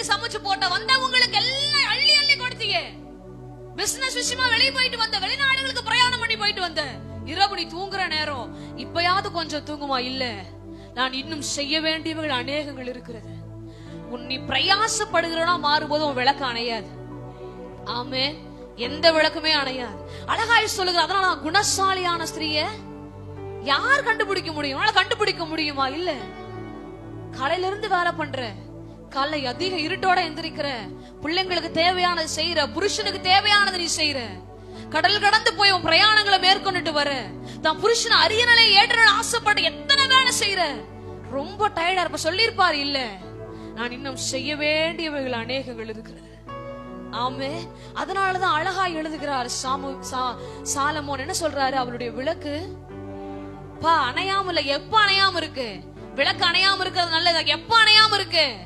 பேருக்கு சமைச்சு போட்ட, வந்தவங்களுக்கு எல்லாம் அள்ளி அள்ளி கொடுத்தீங்க. பிசினஸ் விஷயமா வெளியே போயிட்டு வந்த, வெளிநாடுகளுக்கு பிரயாணம் பண்ணி போயிட்டு வந்த, இரவு நீ தூங்குற நேரம் இப்பயாவது கொஞ்சம் தூங்குமா? இல்ல, நான் இன்னும் செய்ய வேண்டியவர்கள் அநேகங்கள் இருக்கிறது. நீ பிரயாசப்படுகிறனா மாறும்போது உன் விளக்கு அணையாது. ஆமே, எந்த விளக்குமே அணையாது. அழகாய் சொல்லுகிற, அதனால குணசாலியான ஸ்திரீய யார் கண்டுபிடிக்க முடியும்? கண்டுபிடிக்க முடியுமா? இல்ல. காலையில இருந்து வேலை பண்ற, காலை அதிக இருட்டோட எந்திரிக்கிற, பிள்ளைங்களுக்கு தேவையானது செய்யற, புருஷனுக்கு தேவையானது நீ செய்யற, கடல் கடந்து போய் உன் பிரயாணங்களை மேற்கொண்டுட்டு வர, தான் புருஷன் அரிய நிலை ஏற்ற ஆசைப்பட்டு எத்தனை வேலை செய்யற, ரொம்ப டயர்டா இருப்ப. சொல்லிருப்பாரு, இல்ல நான் இன்னும் செய்ய வேண்டியவைகள் அநேகங்கள் இருக்கிறது. ஆமே, அதனாலதான் அழகா எழுதுகிறார் சாலமோன். என்ன சொல்றாரு? அவருடைய விளக்கு அணையாம இல்ல, எப்ப அணையாம இருக்கு? விளக்கு அணையாம இருக்கிறது நல்லது. எப்ப அணையாம இருக்கு?